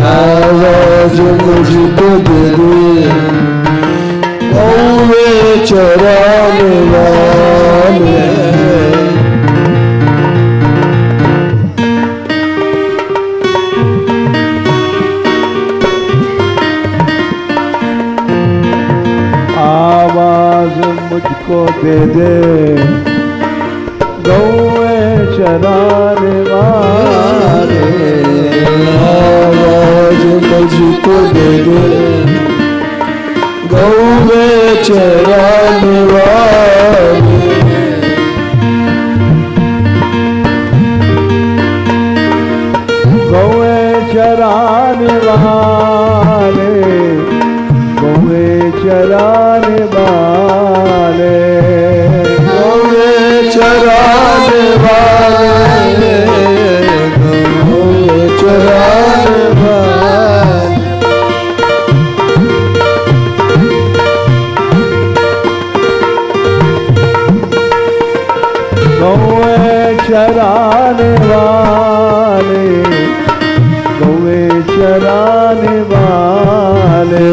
आवाज मुझको दे दे कौवे चराने वाले। आवाज मुझको दे दे गौवे चराने वाले। आवाज मुझको दे दे गौवे चराने वाले। गौवे चराने वाले, गौवे चराने वाले, गौवे चराने वाले, गौवे चराने वाले। गौवे चराने वाले, गौवे चराने वाले,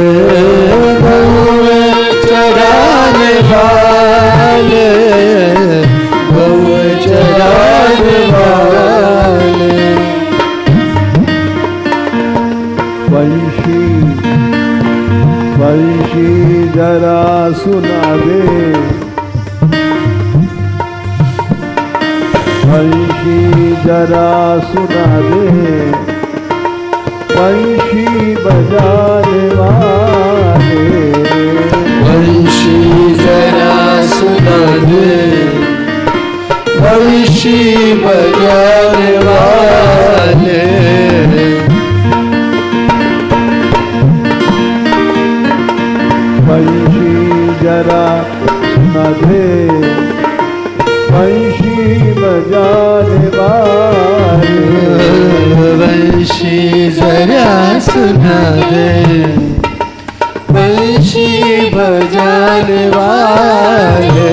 गौवे चराने वाले, गौवे चराने वाले। वंशी वंशी जरा सुना दे, वंशी जरा सुना दे, वंशी बजाने वाले। वंशी जरा सुना दे, वंशी बजाने वाले। वंशी जरा सुना दे, वंशी बजाने वाले। वंशी जरा सुना दे, वंशी बजाने वाले।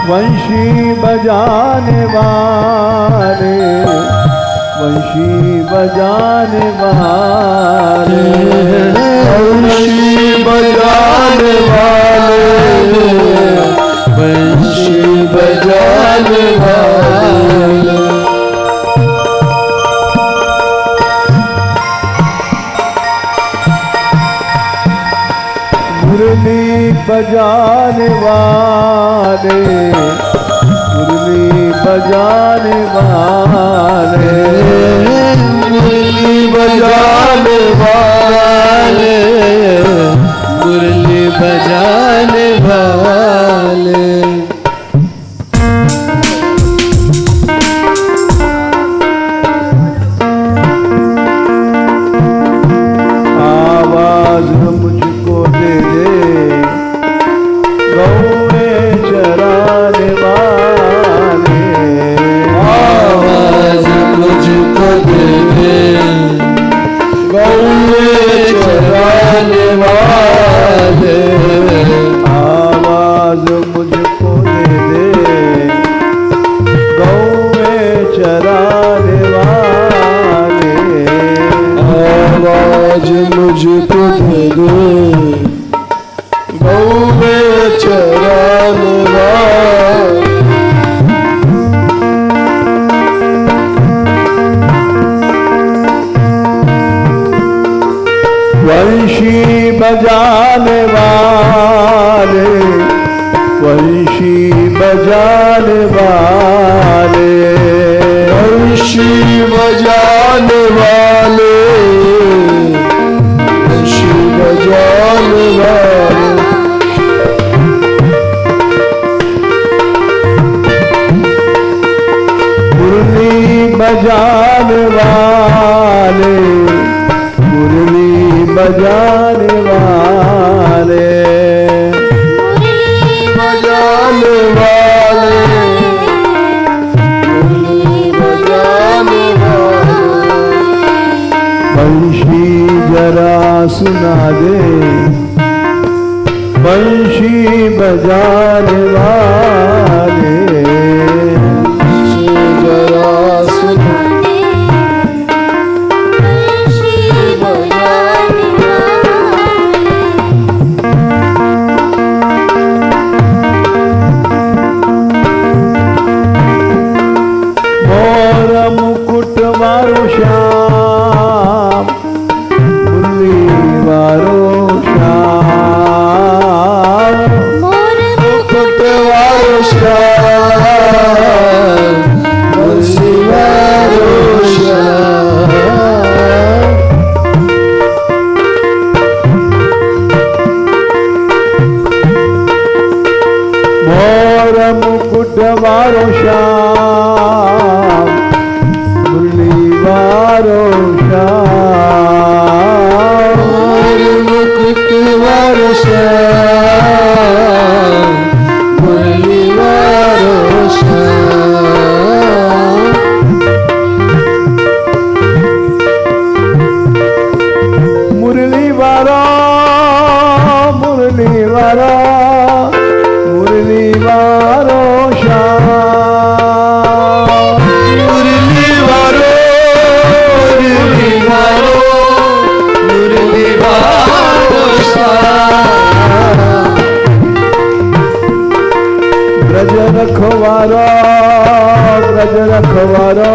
वंशी बजाने वाले, वंशी बजाने वाले, वंशी बजाने वाले, वंशी बजाने वाले। मुरली बजाने वाले, मुरली बजाने वाले, मुरली बजाने वाले, मुरली बजाने वाले। आवाज मुझको दे दे गौवे चराने वाले। आवाज मुझको दे दे गौवे चराने वाले। आवाज मुझको दे दे गौवे चराने वाले। आवाज मुझको दे दे गौवे चराने वाले। वंशी बजाने वाले, वंशी बजाने वाले, वंशी बजाने वाले, वंशी बजाने वाले। मुरली बजाने वाले, मुरली बजाने वाले, मुरली बजाने वाले, मुरली बजाने वाले। बंशी बजाने वाले जरा सुनो बंशी बजाने वाले। मोर मुकुट वारो श्याम मुरली वारो श्याम मोर मुकुट वारो श्याम मुरली वारो श्याम मोर मुकुट वारो श्याम मुरली वारो श्याम मोर मुकुट वारो श्याम मुरली वारो श्याम। मुरली वारो मुरली वारो मुरली वारो श्याम मुरली वारो मुरली वारो मुरली वारो श्याम। ब्रज रखवारो ब्रज रखवारो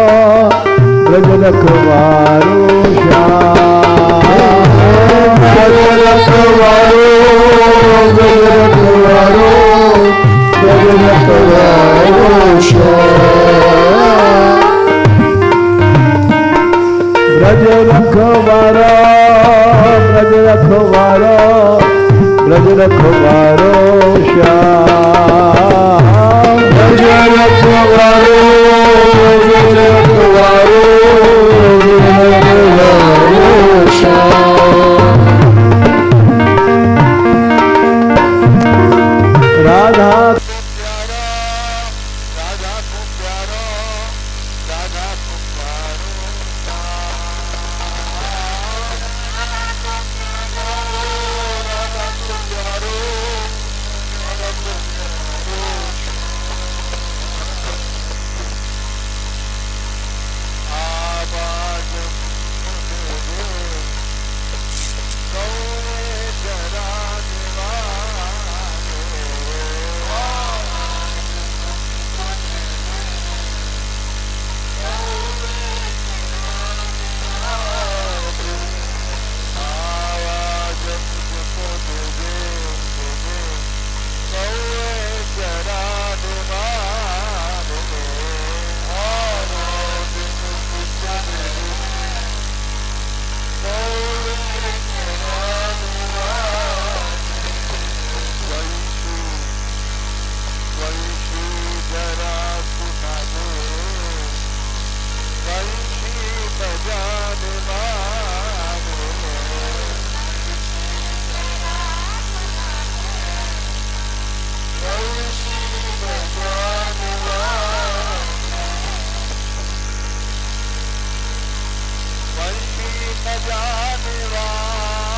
ब्रज रखवारो श्याम ब्रज रखवारो ब्रज रखवारो ब्रज रखवारो श्याम। ब्रज रखवारो ब्रज रखवारो ब्रज रखवारो श्याम ब्रज रखवारो ब्रज रखवारो ब्रज रखवारो श्याम। राधा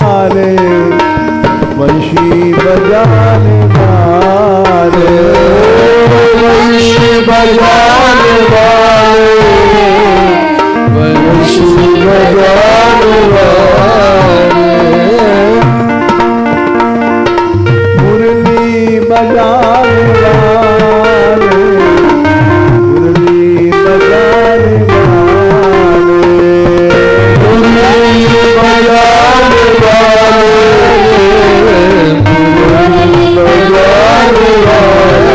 वाले बंशी बजाने वाले बंशी बजाने वाले बंशी बजाने वाले। मुरली बजाने वाले मुरली बजाने वाले मुरली बजाने वाले मुरली बजाने वाले।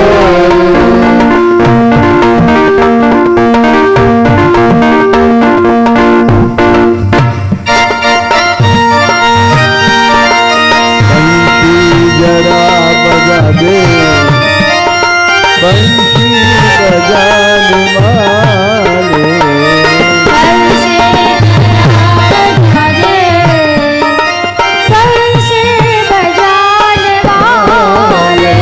बंशी बजाने वाले बंशी बजाने वाले।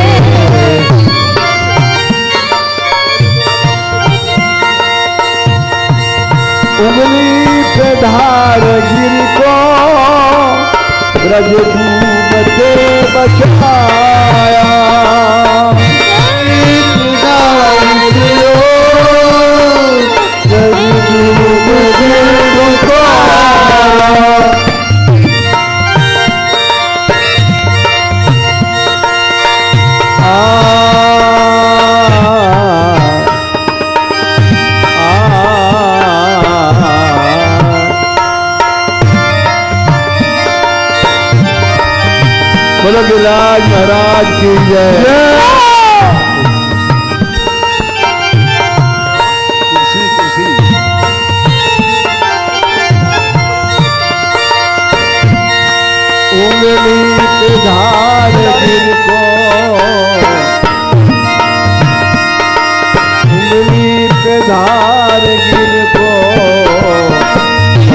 उंगली पे धार गिर को ब्रज डूबते बचा बोलो गिरिराज महाराज की जय। कुर्सी कुर्सी उंगली पे धार गिर को, उंगली पे धार गिर को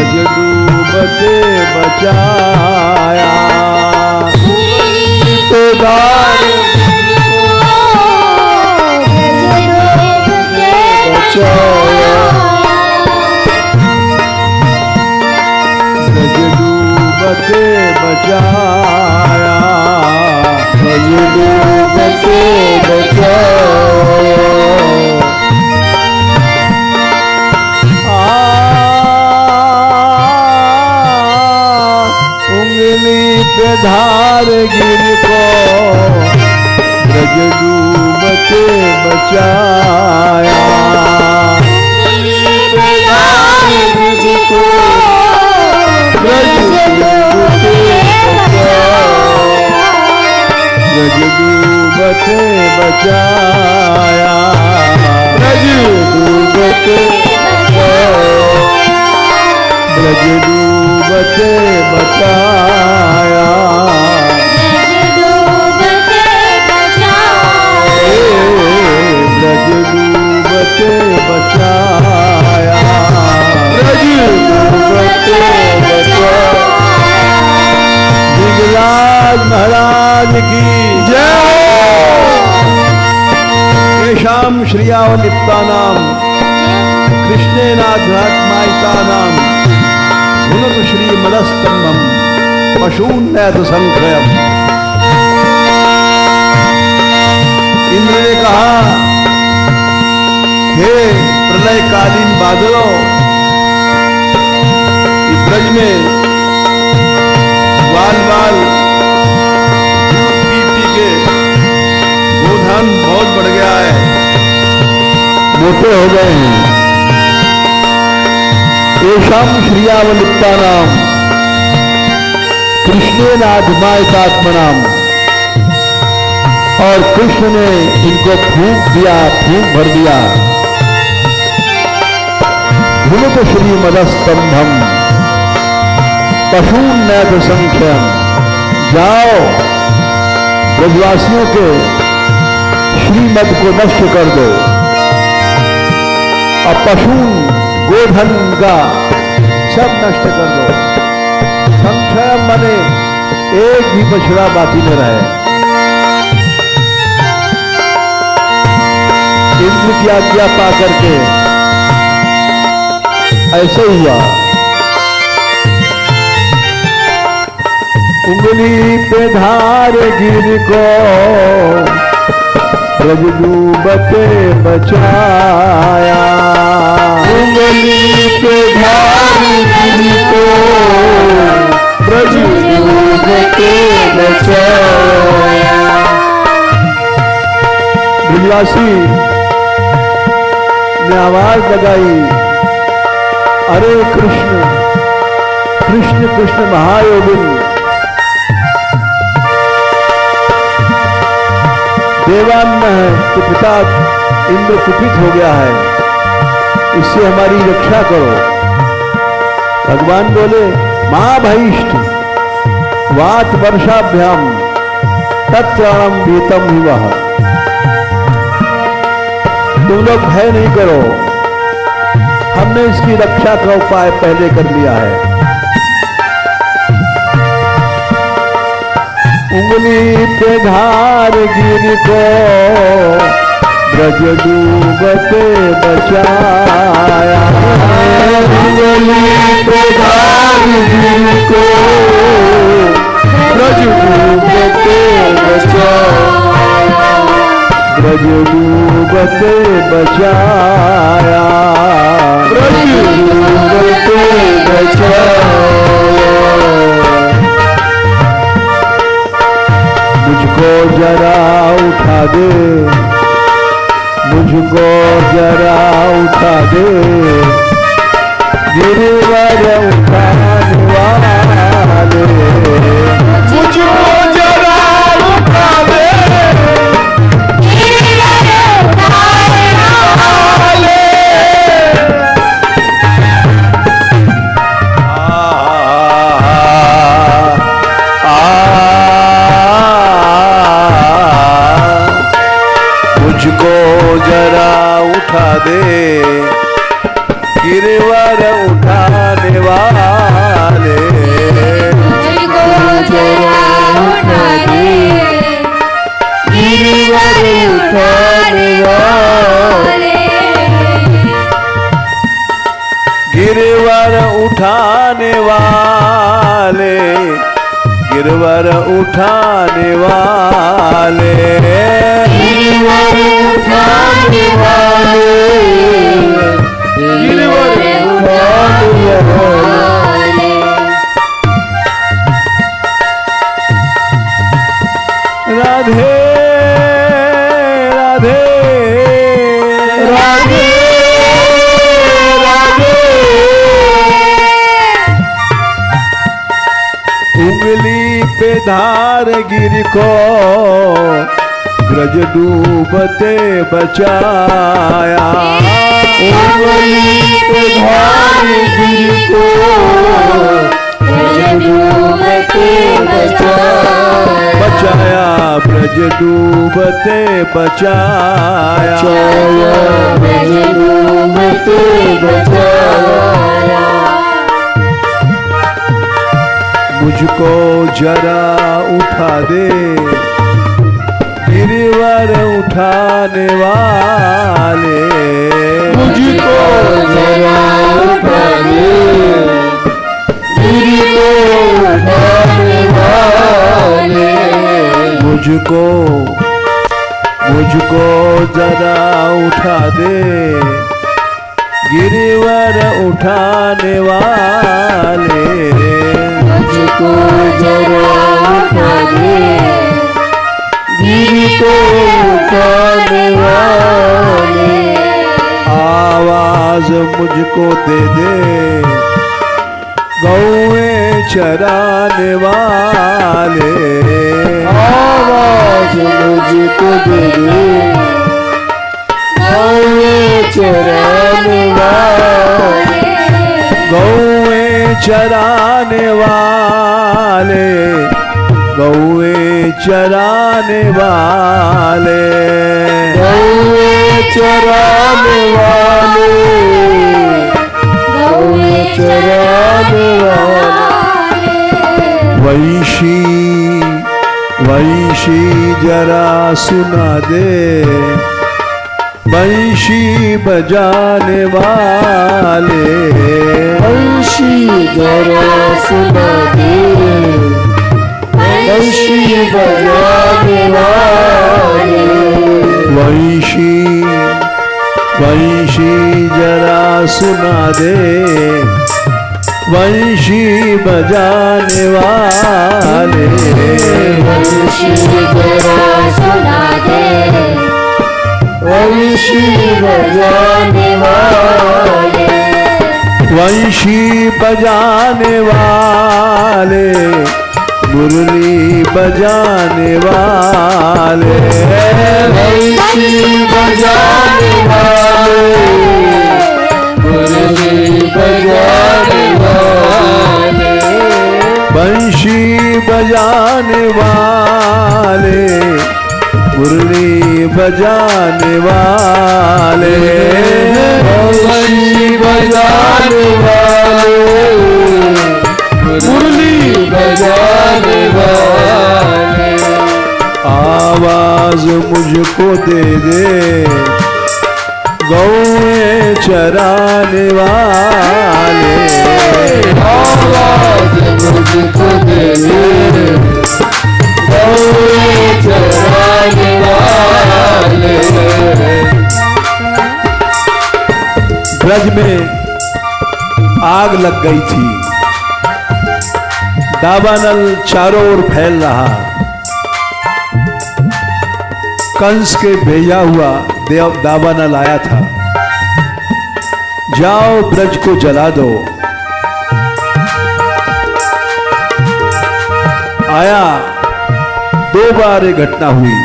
डूबते बचाया। पे धार बचाया, ब्रज डूबते बचाया, ब्रज डूबते बचाया। उंगली पे धार गिर को ब्रज डूबते बचाया। ब्रज को ब्रज डूबते बचाया, ब्रज डूबते बचाया, ब्रज डूबते ब्रज डूबते बचाया, ब्रज डूबते बचाया, ब्रज डूबते बचाया। गिरिराज महाराज की जय। येषां श्रियावलिप्तानां कृष्णेनाध्यात्मायितानां भुनतु श्रीमदस्तम्भं पशून्नयतसंख्यम्। इंद्र ने कहा, हे प्रलयकालीन बादलों, इस ब्रज में बाल बाल पी पी के गोधन बहुत बढ़ गया है, मोटे हो गए हैं। येषां श्रियावलिप्तानां कृष्णेनाधिमायितात्मनां, और कृष्ण ने इनको फूंक दिया, फूंक भर दिया। भुनत श्रीमदस्तंभम पशून्नयत संख्यम। जाओ ब्रजवासियों के श्रीमद को नष्ट कर दो, और पशु गोधन का सब नष्ट कर दो। संक्षय बने, एक भी बछड़ा बाकी न रहे। इंद्र की आज्ञा पा करके ऐसे हुआ। उंगली पे धार गिर को ब्रज डूबते बचाया। उंगली पे धार गिर को ब्रज डूबते बचाया। ब्रजवासी ने आवाज लगाई, अरे कृष्ण कृष्ण कृष्ण महायोगिन, देवान्न है तो पिता इंद्र कुपित हो गया है, इससे हमारी रक्षा करो। भगवान बोले, महाभयिष्ठ वात वर्षाभ्याम तत्त्राणम भीतम ही वह। तुम लोग भय नहीं करो, हमने इसकी रक्षा का उपाय पहले कर लिया है। उंगली पे धार गिर को ब्रज डूबते बचाया। उंगली पे धार गिर को ब्रज डूबते बचाया। ब्रज डूबते बचाया। ब्रज डूबते बचाया। मुझको जरा उठा दे, मुझको जरा उठा दे, गिरिवर उठाने वाले। मुझको जरा दे गिरवर उठाने वाले, मुझको जरा उठा दे गिरवर उठाने वाले, गिरवर उठाने वाले, गिरवर उठाने वाले, गिरवर उठाने वाले, गिरवर उठाने वाले। राधे राधे राधे राधे, उंगली पे धार गिर को ब्रज डूबते बचाया, उंगली पे धार गिर को ब्रज डूबते बचाया, बचाया ब्रज डूबते बचाया, ब्रज डूबते बचाया। मुझको जरा उठा दे गिरवर उठाने वाले, मुझको जरा उठा दे गिरवर उठाने वाले, मुझको मुझको जरा उठा दे गिरवर उठाने वाले, मुझको जरा उठा दे गिरवर उठाने वाले, आवाज मुझको दे दे गौए चराने वाले, आवाज मुझको दे दे गौए चराने वाले, गौए चराने वाले, गौए चराने वाले, गौए चराने वाले, गौए चराने वाले। वैशी वैशी जरा सुना दे बंशी बजाने वाले, बंशी जरा सुना दे बंशी बजाने वाले, वंशी वंशी जरा सुना दे वंशी बजाने वाले, वंशी जरा सुना दे वंशी बजाने वाले, वंशी बजाने वाले, मुरली बजाने वाले, वंशी बजाने वाले, मुरली बजाने वाले, बंशी बजाने वाले, मुरली बजाने वाले, बंशी बजाने वाले, मुरली बजाने वाले, आवाज मुझको दे दे गौए चराने वाले, आवाज मुझको दे दे गौए चराने वाले। ब्रज में आग लग गई थी, दावानल चारों ओर फैल रहा, कंस के भेजा हुआ देव दावानल आया था, जाओ ब्रज को जला दो। आया, दो बार ये घटना हुई,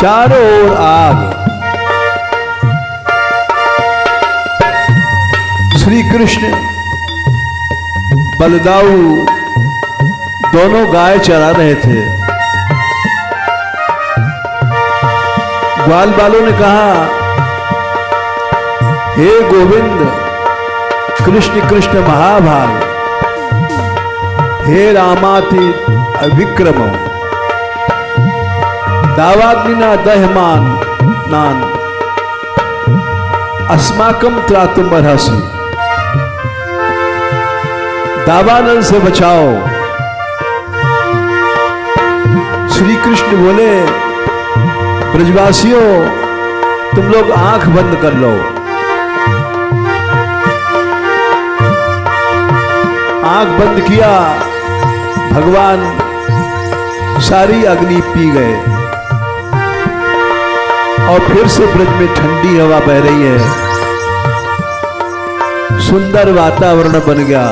चारों ओर आग। श्री कृष्ण बलदाऊ दोनों गाय चरा रहे थे। ग्वाल बालों ने कहा, हे गोविंद, कृष्ण कृष्ण महाभाग, हे रामातीत अविक्रम, दावाग्निना दह्यमान नान अस्माकं त्रातुम अर्हसि। दावानल से बचाओ। श्री कृष्ण बोले, ब्रजवासियों, तुम लोग आंख बंद कर लो। आंख बंद किया, भगवान सारी अग्नि पी गए और फिर से ब्रज में ठंडी हवा बह रही है, सुंदर वातावरण बन गया,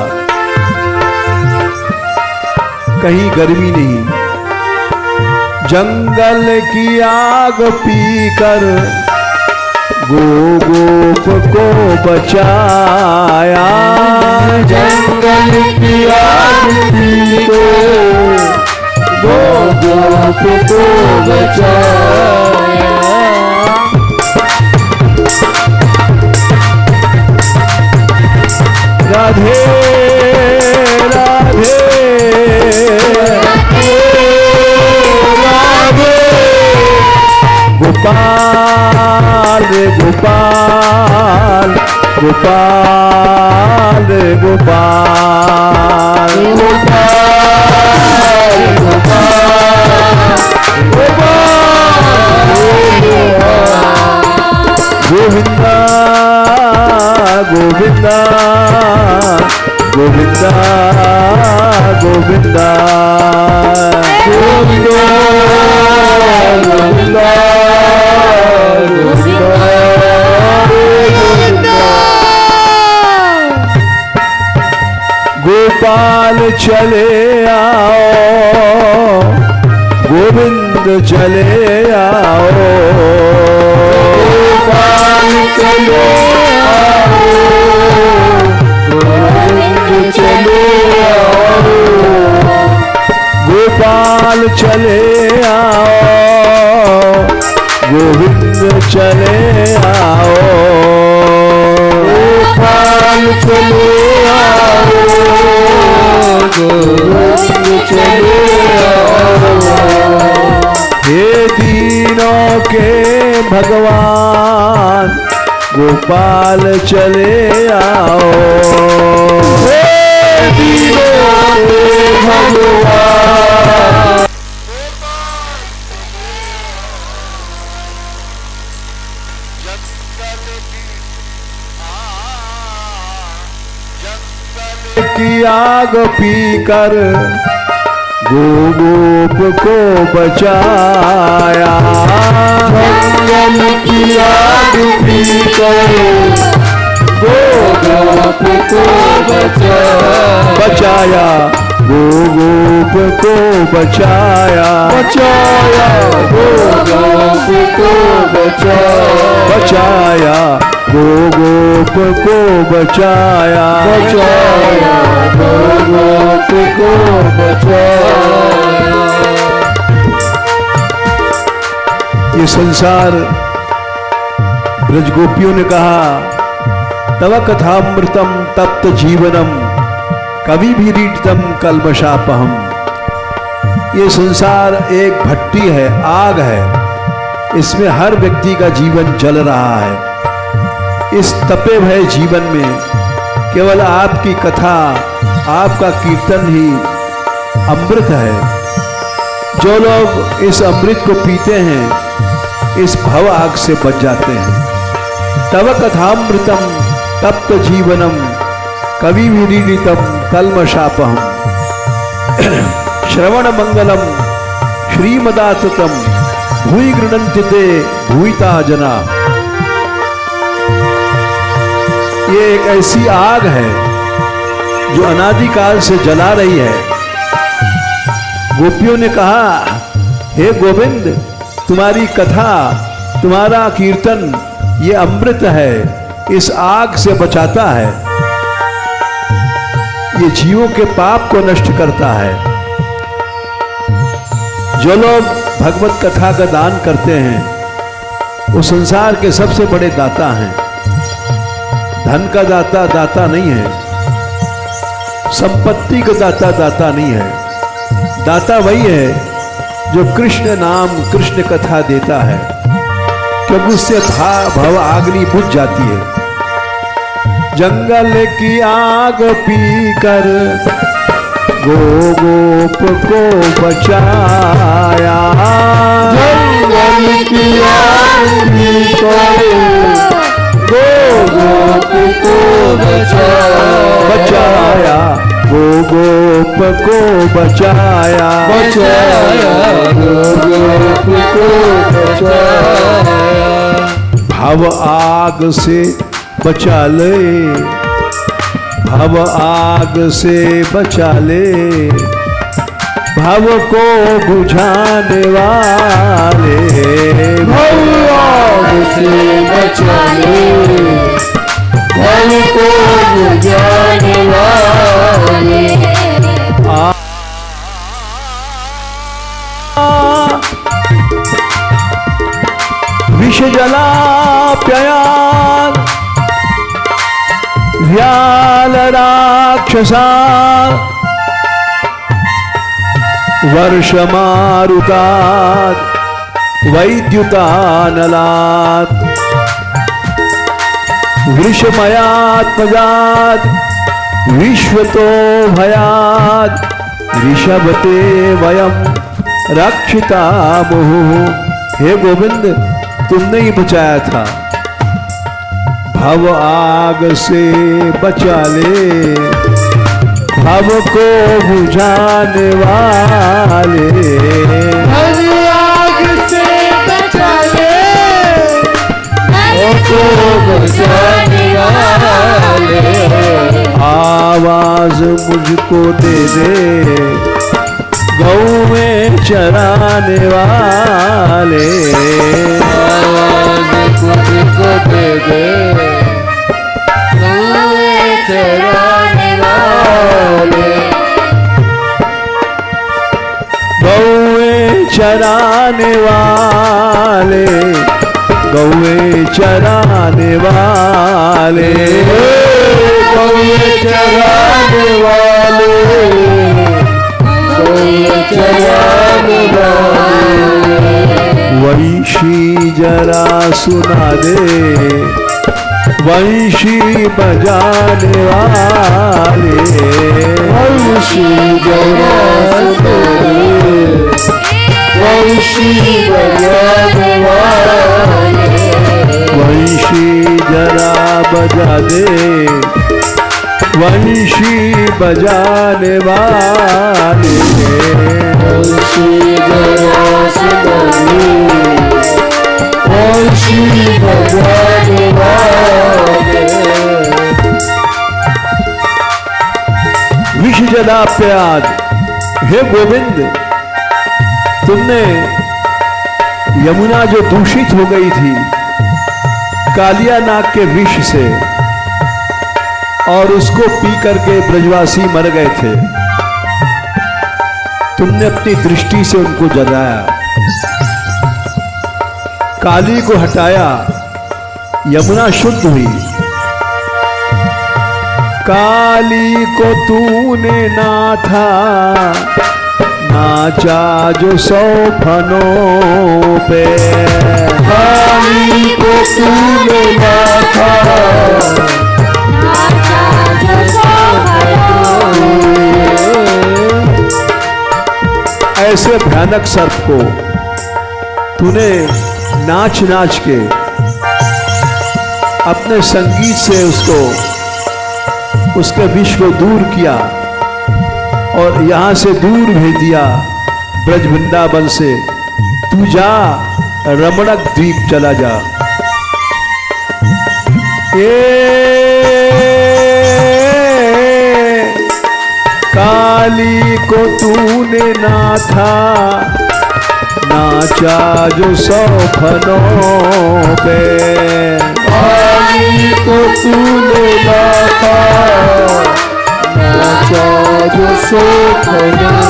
कहीं गर्मी नहीं। जंगल की आग पीकर गोप को बचाया, जंगल की आग पीकर गोप को बचाया। राधे राधे राधे, गोपाल गोपाल गोपाल गोपाल गोविंदा गोविंदा गोविंदा गोविंदा गोविंदा गोविंदा गोविंदा। गोपाल चले आओ, गोविंद चले आओ, गोपाल चले आओ, गोविंद चले आओ, गोपाल चले आओ, गोविंद चले आओ, गोपाल चले आओ, गोविंद चले आओ। हे दीनों के भगवान, गोपाल चले आओ, हे दीनों के भगवान। की आग पीकर गोप को बचाया, जंगल की आग पीकर गोप को बचाया, गोप को बचाया, बचाया, गोप को बचाया, गोप को बचाया, बचाया, गोप को बचाया। ये संसार, ब्रजगोपियों ने कहा, तव कथामृतम तप्त जीवनम कवि भी रीटतम कल्मषापहम। ये संसार एक भट्टी है, आग है, इसमें हर व्यक्ति का जीवन जल रहा है। इस तपे भय जीवन में केवल आपकी कथा, आपका कीर्तन ही अमृत है। जो लोग इस अमृत को पीते हैं, इस भव आग से बच जाते हैं। तव कथामृतम तप्त जीवनम कवि विरीडितम कल्मषापहम। श्रवण मंगलम श्रीमदाततम भूय गृणन्ति ते भूयिता जना। ये एक ऐसी आग है जो अनादिकाल से जला रही है। गोपियों ने कहा, हे गोविंद, तुम्हारी कथा, तुम्हारा कीर्तन ये अमृत है, इस आग से बचाता है, ये जीवों के पाप को नष्ट करता है। जो लोग भगवत कथा का दान करते हैं, वो संसार के सबसे बड़े दाता हैं। धन का दाता दाता नहीं है, संपत्ति का दाता दाता नहीं है। दाता वही है जो कृष्ण नाम कृष्ण कथा देता है, क्योंकि उससे भव आग्नि बुझ जाती है। जंगल की आग पीकर गोप को बचाया, जंगल की आग पीकर गोप को बचाया, गोप को बचाया, गोप को बचाया। भव आग से बचा ले, भव आग से बचा ले, भव को बुझाने वाले, भव आग से बचा ले, भव को बुझाने वाले। विष जला प्यायान व्याल राक्षसा, वर्ष मारुतात वैद्युतानलात्, वृषमयात्मजात् विश्वतो भयात्, ऋषभते वयम रक्षिता मुहुः। हे गोविंद, तुमने ही बचाया था। भव आग से बचा ले, भव को बुझाने वाले, भव आग से बचा ले, भव को बुझाने वाले। आवाज मुझको दे दे, गौ में चराने वाले, आवाज मुझको दे दे, गौ में चराने वाले। गौए चराने वाले, गौए चराने वाले, गौए चराने वाले, गौए चराने वाले। वंशी जरा सुना दे, वंशी बजाने वाले, वंशी जरा सुना दे, वंशी बजाने वाले। वंशी जरा बजा दे, वंशी बजाने वाले, वंशी जरा सुना दे, वंशी बजाने वाले। विष जला प्याद। हे गोविंद, तुमने यमुना जो दूषित हो गई थी कालिया नाग के विष से, और उसको पी करके ब्रजवासी मर गए थे, तुमने अपनी दृष्टि से उनको जलाया, काली को हटाया, यमुना शुद्ध हुई। काली को तूने नाथा, नाचा जो सौफनों पे, काली को तूने नाथा, नाचा जो सौफनों पे। ऐसे भयानक सर्प को तूने नाच नाच के अपने संगीत से उसके विष को दूर किया और यहां से दूर भेज दिया ब्रज वृंदावन से। तू जा, रमणक द्वीप चला जा। काली को तूने नाथा, नाचा जो सौफनों पे, काली को तूने नाथा, नाचा जो सौफनों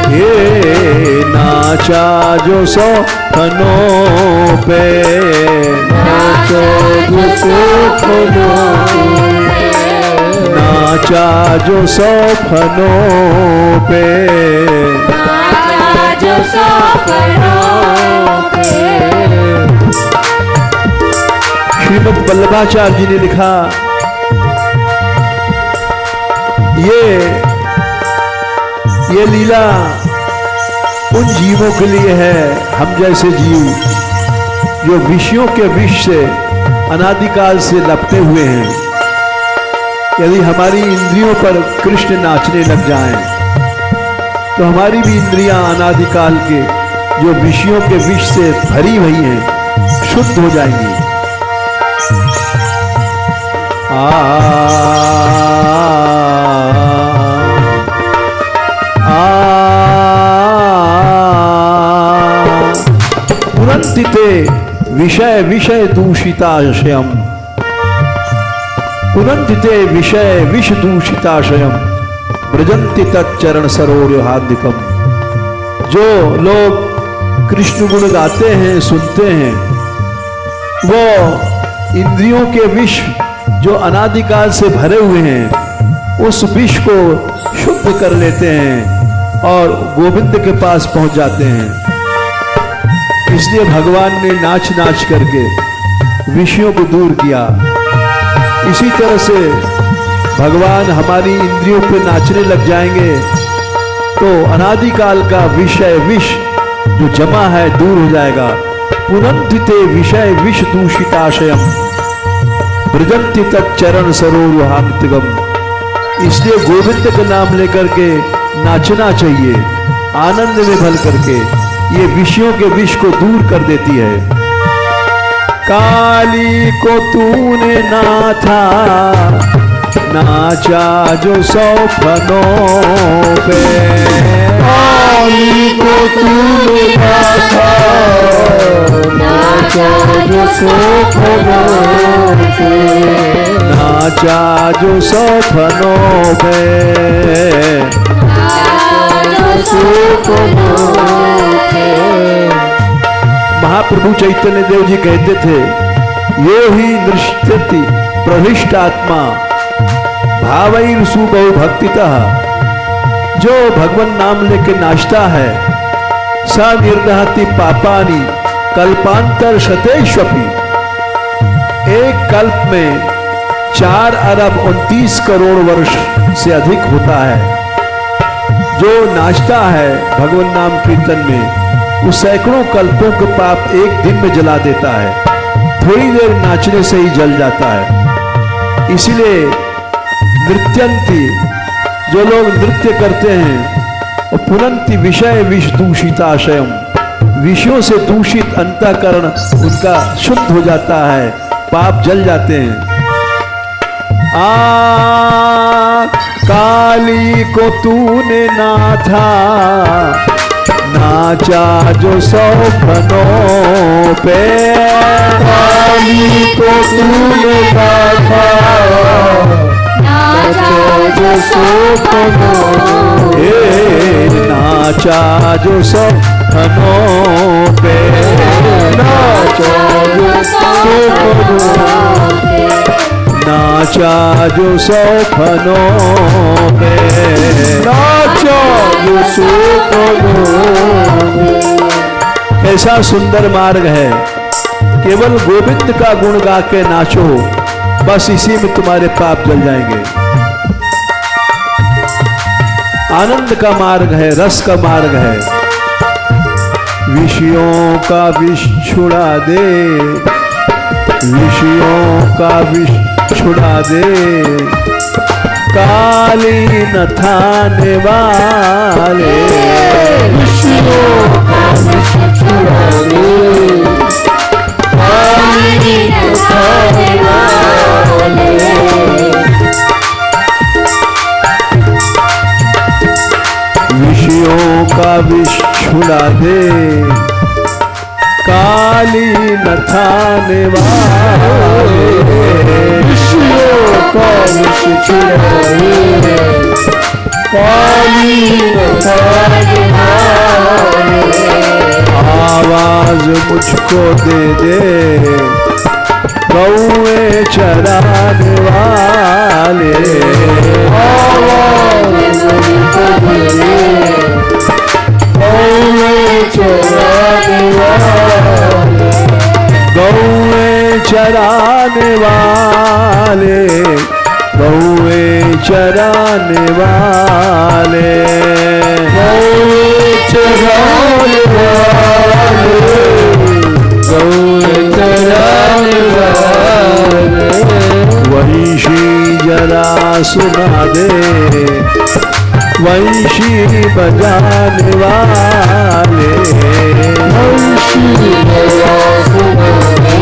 पे। ये नाचा जो सौखनों पे, नाचा जो सौखनों पे, नाचा जो सौखनों पे, नाचा जो सौखनों पे। श्रीमद् वल्लभाचार्य जी ने लिखा, ये लीला उन जीवों के लिए है, हम जैसे जीव जो विषयों के विष से अनादिकाल से लपटे हुए हैं। यदि हमारी इंद्रियों पर कृष्ण नाचने लग जाएं, तो हमारी भी इंद्रियां अनादिकाल के जो विषयों के विष से भरी हुई हैं शुद्ध हो जाएंगी। पुनन्तिते विषय विषय दूषिताशयम्, पुनन्तिते विषय विष दूषिताशयम्, व्रजन्ति तच्चरण सरोरुहार्दिकम्। जो लोग कृष्ण गुण गाते हैं, सुनते हैं, वो इंद्रियों के विष जो अनादिकाल से भरे हुए हैं उस विष को शुद्ध कर लेते हैं और गोविंद के पास पहुंच जाते हैं। इसलिए भगवान ने नाच नाच करके विषयों को दूर किया। इसी तरह से भगवान हमारी इंद्रियों पे नाचने लग जाएंगे तो अनादिकाल का विषय विष जो जमा है दूर हो जाएगा। पुनन्तिते विषय विष दूषिताशयम्, व्रजन्ति तच्चरण सरोरुहार्दिकम्। इसलिए गोविंद का नाम लेकर के नाचना चाहिए, आनंद में भल करके। ये विषयों के विष को दूर कर देती है। काली को तूने नाथा, नाचा जो सौखनों पे, काली को तूने नाचा, नाचा जो सौखनों पे, नाचा जो सौखनों पे, नाचा जो सौखनों पे। महाप्रभु चैतन्य देव जी कहते थे, यो ही नृत्यति प्रहृष्ट आत्मा भावैर सुबहु भक्तितः। जो भगवान नाम लेके नाचता है, सा निर्दहति पापानि कल्पांतर शतेष्वपि। एक कल्प में 4 अरब 29 करोड़ वर्ष से अधिक होता है। जो नाचता है भगवान नाम कीर्तन में, वो सैकड़ों कल्पों के पाप एक दिन में जला देता है। थोड़ी देर नाचने से ही जल जाता है। इसीलिए नृत्यंती, जो लोग नृत्य करते हैं, और पुनन्ति विषय विष दूषिताशयम्, विषयों से दूषित अंतःकरण उनका शुद्ध हो जाता है, पाप जल जाते हैं। काली को तूने नाथा, नाचा जो सौखनों पे, काली को तूने नाचा, नाचा जो सौखनों पे, नाचा जो सौखनों पे, नाचा जो सौखनों पे, नाचा जो सौखनों पे, नाचा जो सौखनों पे। कैसा सुंदर मार्ग है। केवल गोविंद का गुण गा के नाचो, बस इसी में तुम्हारे पाप जल जाएंगे। आनंद का मार्ग है, रस का मार्ग है। विषयों का विष छुड़ा दे, विषयों का विष छुड़ा दे, काली न थाने वाले, विषयों का विष छुड़ा दे, काली न थाने वाले। विषयों का विष छुड़ा दे, काली न थाने वाले, विषयों का विष छुड़ा दे, कालीन थाने वाले, आवाज मुझको दे दे गौए चराने वाले, आवाज मुझको दे दे गौए चराने वाले, गौए चराने वाले, गौए चराने वाले, गौए चराने वाले, गौए चराने वाले, वंशी जरा सुना दे वंशी बजाने वाले, वंशी जरा सुना दे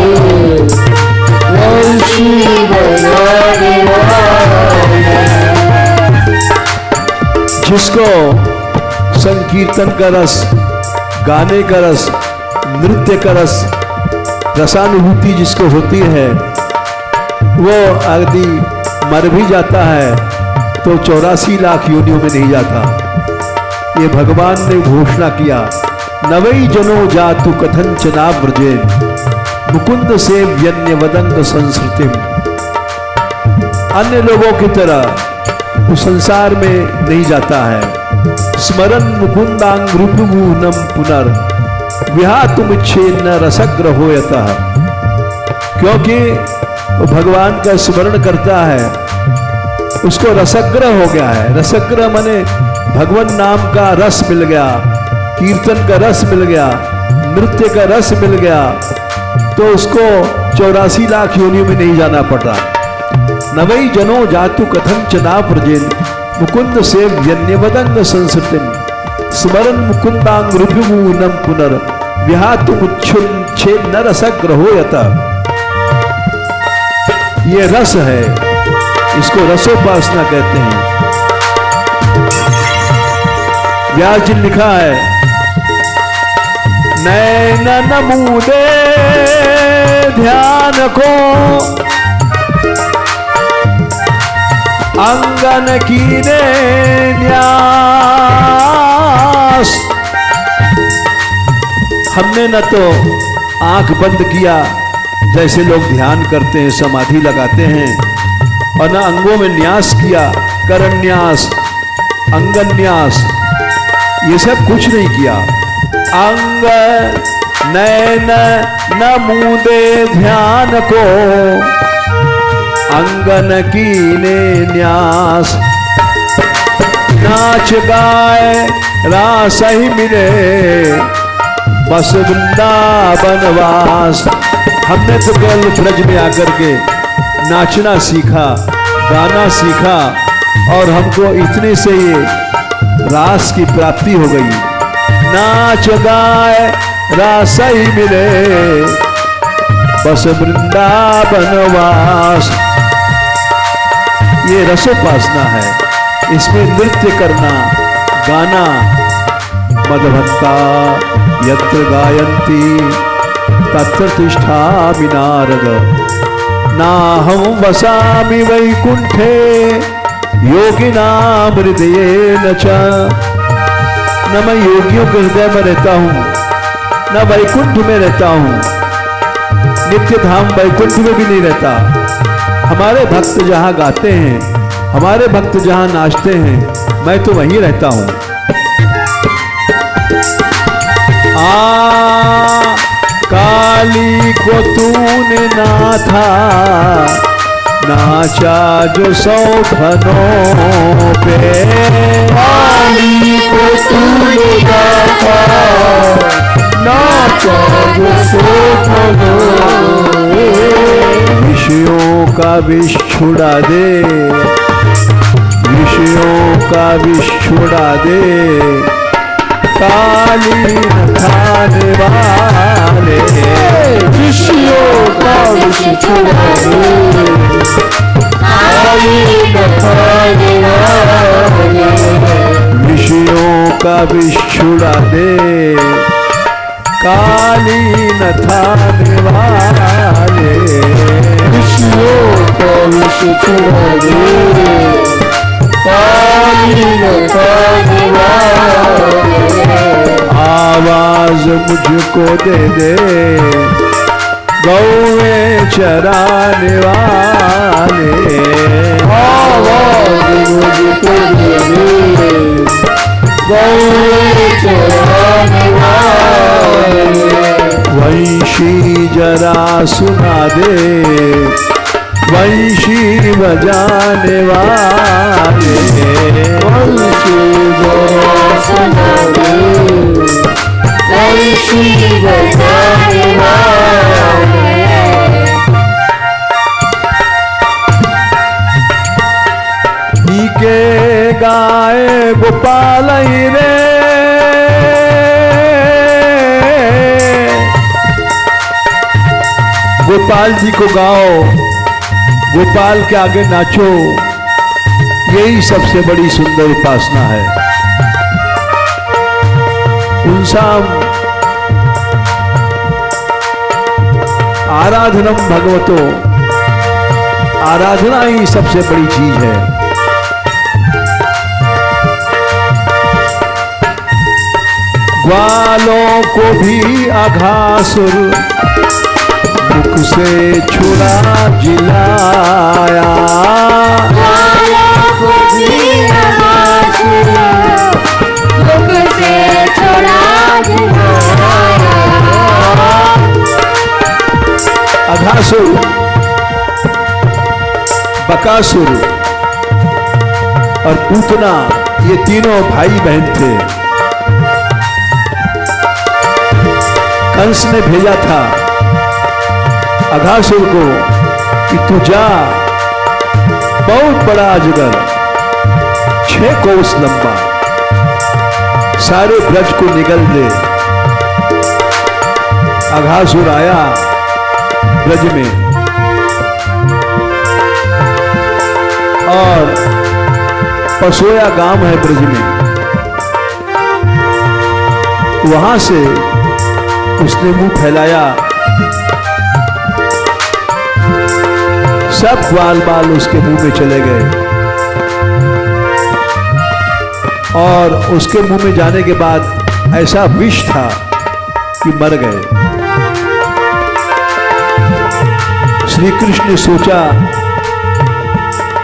वंशी बजाने वाले। जिसको संकीर्तन का रस, गाने का रस, नृत्य का रस, रसानुभूति जिसको होती है, वो आदि मर भी जाता है तो 84 लाख योनियों में नहीं जाता। ये भगवान ने घोषणा किया, नवै जनो जातु कथंचना व्रजेन मुकुंद से व्यन्य वदंग संस्कृतिम। अन्य लोगों की तरह वो संसार में नहीं जाता है। स्मरण मुकुंदांग रूपगुणम पुनर् विहातुमिच्छेन्न रसग्रहो यतः। क्योंकि वो भगवान का स्मरण करता है, उसको रसग्रह हो गया है। रसग्रह माने भगवान नाम का रस मिल गया, कीर्तन का रस मिल गया, नृत्य का रस मिल गया, तो उसको 84 लाख योनियों में नहीं जाना पड़ रहा। नवै जनो जातु कथंचना व्रजेन मुकुंद से व्यन्यवदंग संस्कृतिम स्मरण मुकुंदांग रूपगुणम पुनर् विहातुमुच्छेन्न रसग्रहो यतः। ये रस है, इसको रसोपासना कहते हैं। व्यास जी ने लिखा है, नैन नमूदे ध्यान को अंगन कीने न्यास। हमने न तो आंख बंद किया जैसे लोग ध्यान करते हैं, समाधि लगाते हैं, और न अंगों में न्यास किया, करन्यास, अंगन्यास, ये सब कुछ नहीं किया। अंग नैन न मूंदे ध्यान को अंगन कीने न्यास। नाच गाए रास ही मिले बस वृंदावनवास। हमने तो केवल ब्रज में आकर के नाचना सीखा, गाना सीखा, और हमको इतने से ये रास की प्राप्ति हो गई। नाच गाए रास ही मिले बस वृंदावनवास। ये रसोपासना है, इसमें नृत्य करना, गाना। मदभक्ता यत्र गायन्ति तत्र तिष्ठामि नारद। नाहं वसामि वैकुंठे योगिनां हृदयेन च। न मैं योगियों के हृदय में रहता हूँ, न वैकुंठ में रहता हूँ, नित्य धाम वैकुंठ में भी नहीं रहता। हमारे भक्त जहाँ गाते हैं, हमारे भक्त जहाँ नाचते हैं, मैं तो वहीं रहता हूँ। काली को तूने नाथा नाचा जो सौभनों पे। काली को तूने नाथा नाचा जो सौभनों पे। विषयों का विष छुड़ा दे, विषयों का विष छुड़ा दे, कालीन खाने वाले। विषयों का विष छुड़ा दे, कालीन खाने वाले। विषयों का विष छुड़ा दे, कालीन खाने वाले। विषयों का विष छुड़ा दे, काली बखाने वाले, आवाज मुझको दे दे गौवे चराने वाले, आवाज मुझको दे दे गौवे चराने वाले, वंशी जरा सुना दे वंशी बजाने वाले, वंशी जरा सुना दे वंशी बजाने वाले, के गाए गोपाल रे, गोपाल जी को गाओ, गोपाल के आगे नाचो, यही सबसे बड़ी सुंदर उपासना है। पुंसाम आराधनम भगवतो, आराधना ही सबसे बड़ी चीज है। ग्वालों को भी अघासुर मुख से छुड़ा जिलाया, ग्वालों को भी अघासुर मुख से छुड़ा जिलाया, अघासुर, बकासुर और पूतना, ये तीनों भाई बहन थे। कंस ने भेजा था अघासुर को कि तू जा, बहुत बड़ा अजगर 6 कोस लंबा सारे ब्रज को निगल दे। अघासुर आया ब्रज में और पसोया गांव है ब्रज में, वहां से उसने मुंह फैलाया, सब ग्वाल बाल उसके मुंह में चले गए और उसके मुंह में जाने के बाद ऐसा विष था कि मर गए। श्री कृष्ण ने सोचा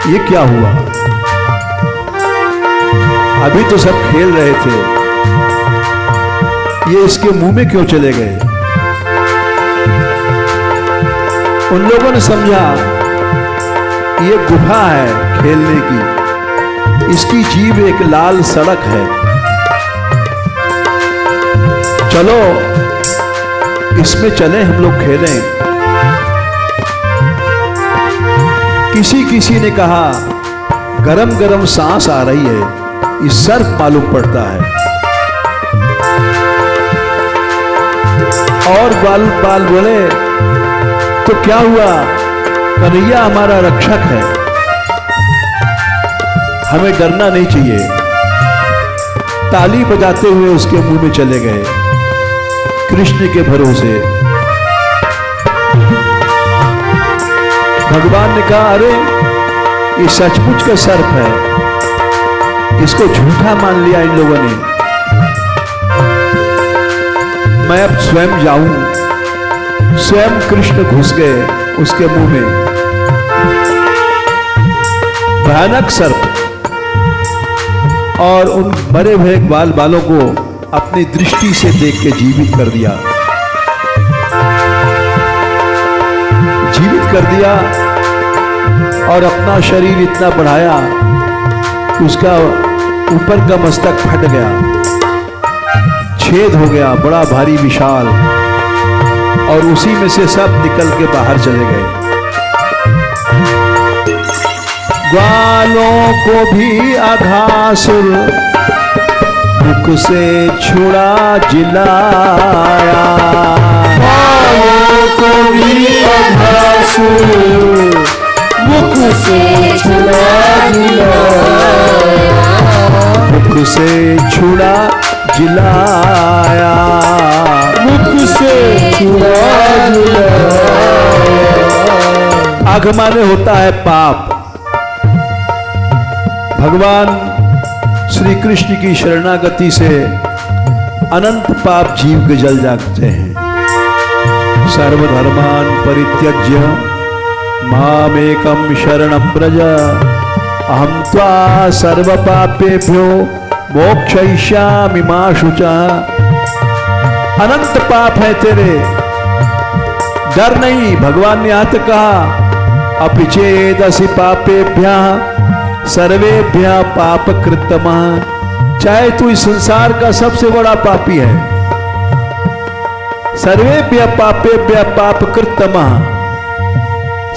ये क्या हुआ, अभी तो सब खेल रहे थे, ये इसके मुंह में क्यों चले गए। उन लोगों ने समझा ये गुफा है खेलने की, इसकी जीभ एक लाल सड़क है, चलो इसमें चलें हम लोग खेलें। किसी किसी ने कहा गरम गरम सांस आ रही है, ये सर्प मालूम पड़ता है। और बाल बाल बोले तो क्या हुआ, कन्हैया हमारा रक्षक है, हमें डरना नहीं चाहिए। ताली बजाते हुए उसके मुंह में चले गए कृष्ण के भरोसे। भगवान ने कहा अरे ये सचमुच का सर्प है, इसको झूठा मान लिया इन लोगों ने, मैं अब स्वयं जाऊं। स्वयं कृष्ण घुस गए उसके मुंह में, भयानक सर्प, और उन मरे हुए ग्वाल बालों को अपनी दृष्टि से देख के जीवित कर दिया, जीवित कर दिया और अपना शरीर इतना बढ़ाया कि उसका ऊपर का मस्तक फट गया, छेद हो गया बड़ा भारी विशाल, और उसी में से सब निकल के बाहर चले गए। ग्वालों को भी अघासुर मुख से छुड़ा जिलाया, ग्वालों को भी अघासुर मुख से छुड़ा जिलाया, मुख से छुड़ा जिलाया, मुख से छुड़ा जिलाया। अघ माने होता है पाप, भगवान श्री कृष्ण की शरणागति से अनंत पाप जीव के जल जाते हैं। सर्वधर्मान परित्यज्य मामेकं शरणं व्रज अहं त्वा सर्वपापेभ्यो मोक्षयिष्यामि मा शुचः। अनंत पाप है तेरे, डर नहीं। भगवान ने यहां तक कहा अपि चेदसि पापेभ्यः सर्वेभ्यः पाप कृतमः। चाहे तू इस संसार का सबसे बड़ा पापी है, सर्वेभ्यः पापेभ्यः पाप कृतमः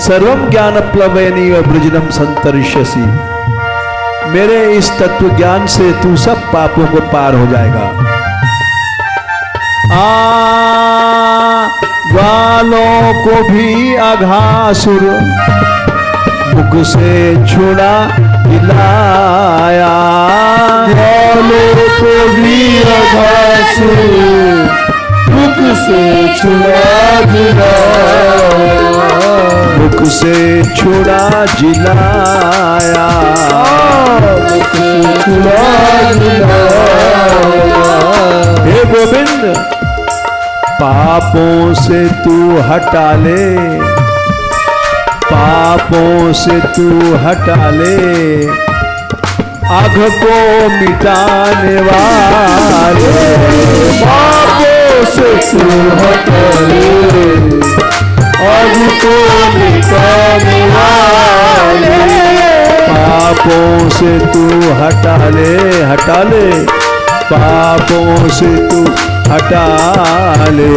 सर्वं ज्ञान प्लवेनैव वृजनं संतरिष्यसि। मेरे इस तत्व ज्ञान से तू सब पापों को पार हो जाएगा। वालों को भी अघासुर मुख से छुड़ा दिलाया। वालों को भी अघासुर मुख से छुड़ा दिलाया। मुख से छुड़ा जिलाया। मुख से छुड़ा दिलाया। हे गोविंद पापों से तू हटा ले, पापों से तू हटा ले आग को मिटाने वाले। पापों से तू हटा ले आग को मिटाने वाले। पापों से तू हटा ले, हटा ले पापों से तू हटा ले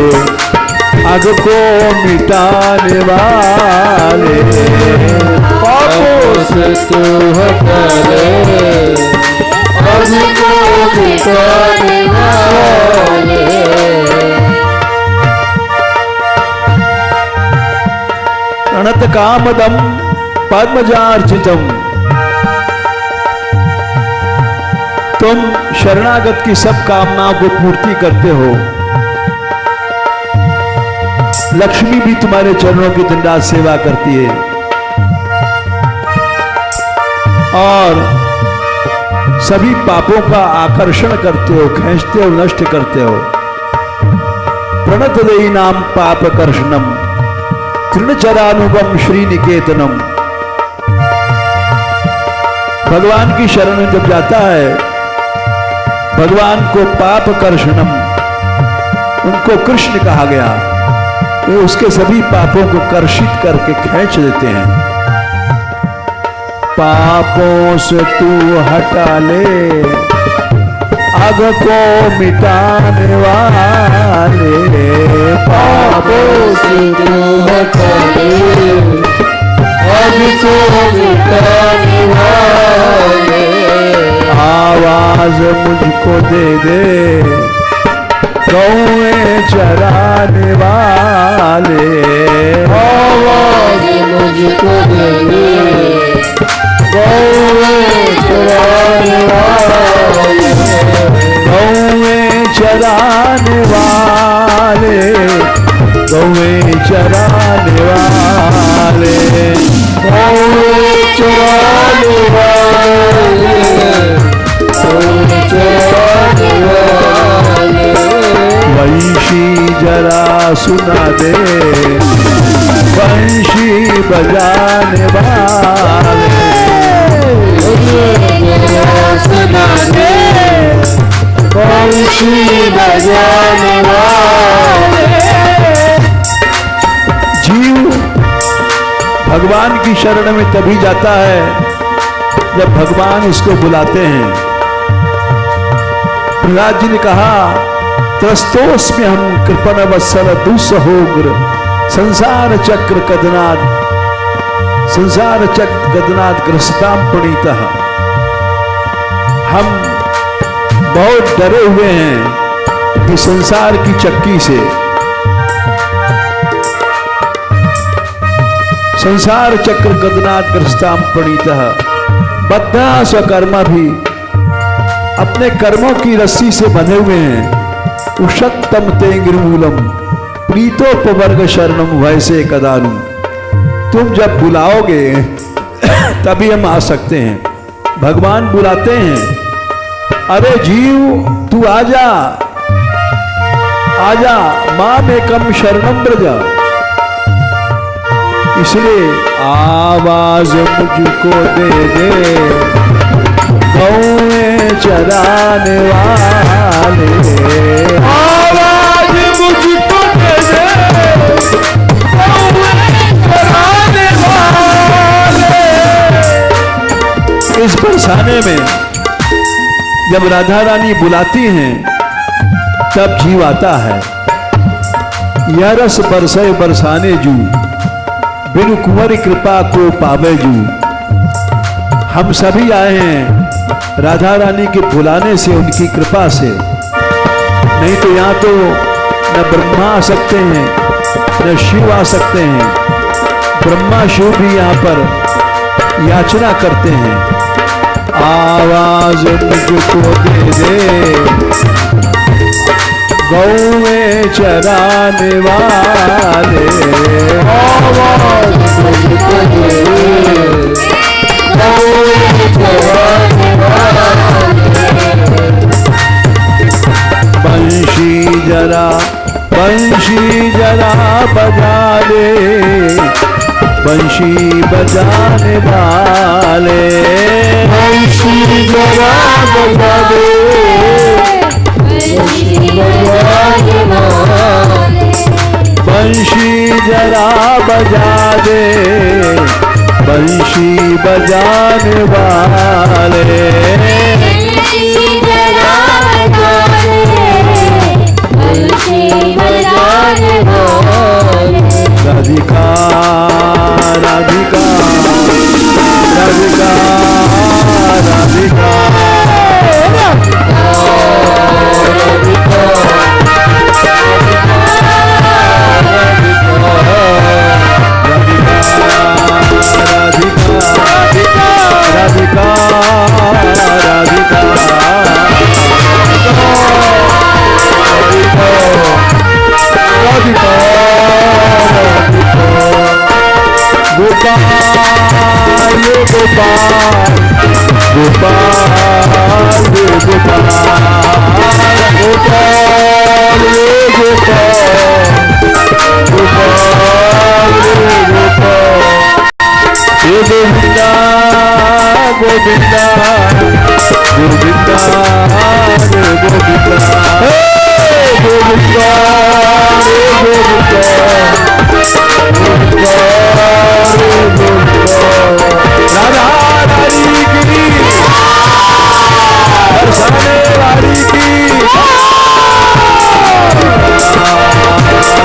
आग को मिटाने वाले। पापों से तू हटा ले आग को मिटाने वाले। प्रणत कामदम पद्मजार्चितम। तुम शरणागत की सब कामनाओं को पूर्ति करते हो। लक्ष्मी भी तुम्हारे चरणों की दिन रात सेवा करती है और सभी पापों का आकर्षण करते हो, खींचते हो, नष्ट करते हो। प्रणत देहि नाम पाप कर्षणम तृणचरानुगम श्रीनिकेतनम। भगवान की शरण में जब जाता है, भगवान को पाप कर्षणम, उनको कृष्ण कहा गया। वे उसके सभी पापों को कर्षित करके खींच देते हैं। पापों से तू हटा ले आग को मिटाने वाले। पापों से तू हटा ले आग को मिटाने वाले। आवाज मुझको दे दे गौएं चराने वाले। आवाज मुझको दे दे गौएं चराने वाले। गौएं चराने वाले, गौएं चराने वाले। गौएं चराने वाले, गौएं चराने वाले। वंशी जरा सुना दे वंशी बजाने वाले। सुना दे वंशी बजाने वाले। जीव भगवान की शरण में तभी जाता है जब भगवान इसको बुलाते हैं। प्रहलाद जी ने कहा त्रस्तोस्म्य हम कृपण वत्सल दुस्सहोग्र संसार चक्र कदनाद, संसार चक्र कदनाद ग्रस्ताम प्रणीतः। हम बहुत डरे हुए हैं इस संसार की चक्की से। संसार चक्र कदनाद ग्रस्ताम प्रणीतः। बद्धा स्वकर्मा भी अपने कर्मों की रस्सी से बंधे हुए हैं। उषत्तम तेंगिरमूलम प्रीतोपवर्ग शरणम वैसे कदानु। तुम जब बुलाओगे तभी हम आ सकते हैं, भगवान बुलाते हैं, अरे जीव तू आजा आजा, माम एकम शरणम ब्रज। इसलिए आवाज मुझको दे दे गौएं चराने वाले, आवाज मुझको दे दे गौएं चराने वाले। इस बरसाने में जब राधा रानी बुलाती हैं तब जीव आता है। यह रस बरसे बरसाने जू, बिनु कुंवर कृपा को पावे जू। हम सभी आए हैं राधा रानी के बुलाने से, उनकी कृपा से। नहीं तो यहाँ तो न ब्रह्मा आ सकते हैं न शिव आ सकते हैं। ब्रह्मा शिव भी यहाँ पर याचना करते हैं, आवाज मुझको दे दे गौएं चराने वाले, आवाज मुझको दे दे गौएं चराने वाले। बंशी जरा बजा दे, बंशी बजाने वाले, बंशी जरा बजा दे, बंशी बजाने वाले। बंशी जरा बजा दे, बंशी बजाने वाले, बंशी जरा बजा दे, बंशी बजाने वाले। राधिका राधिका राधिका राधिका राधिका राधिका गोपाल गोपाल गोपाल गोपाल गोपाल हे गोविंदा गोविंदा गोविंदा गोविंदा गोविंदा राधा रानी की बरसाने वाली की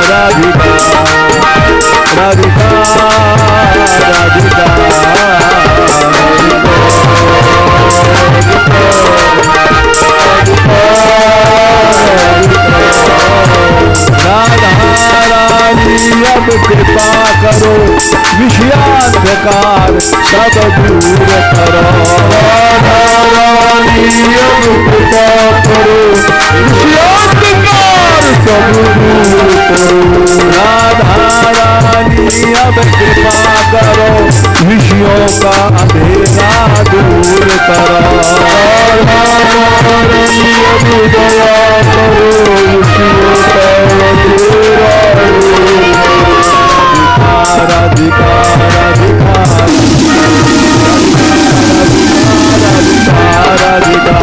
राधिका राधिका राधिका अब कृपा करो, विषयांधकार सब दूर करो। राधा रानी अब कृपा करो, विषयांधकार सब दूर करो। राधा रानी अब कृपा करो, विषयों का अंधेरा दूर करो। राधा रानी अब दया करो, विषयों का अंधेरा राधिका राधिका राधिका राधिका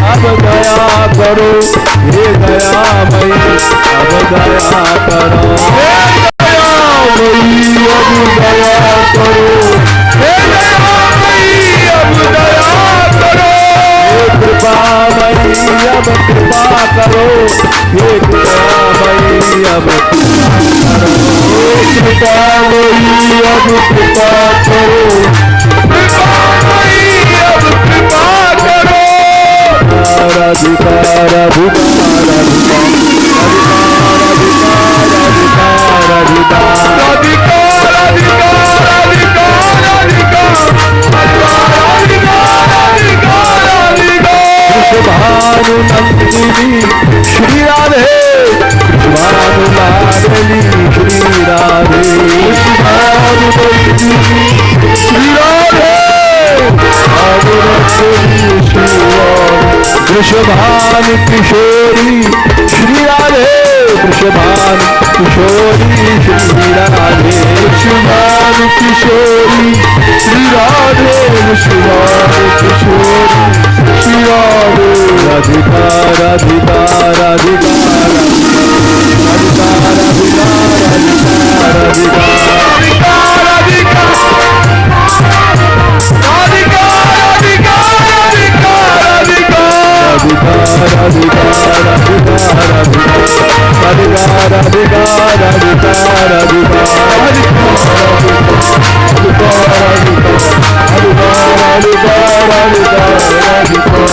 अब दया करो, हे दयामयी अब दया करो। हे दयामयी अब दया करो, हे दयामयी अब दया करो। हे कृपामयी अब कृपा करो, वृषभानु किशोरी श्री राधे, वृषभानु किशोरी श्री राधे, वृषभानु किशोरी श्री राधे, वृषभानु किशोरी श्री राधे। राधिका राधिका राधिका राधिका राधिका राधिका राधिका राधिका राधिका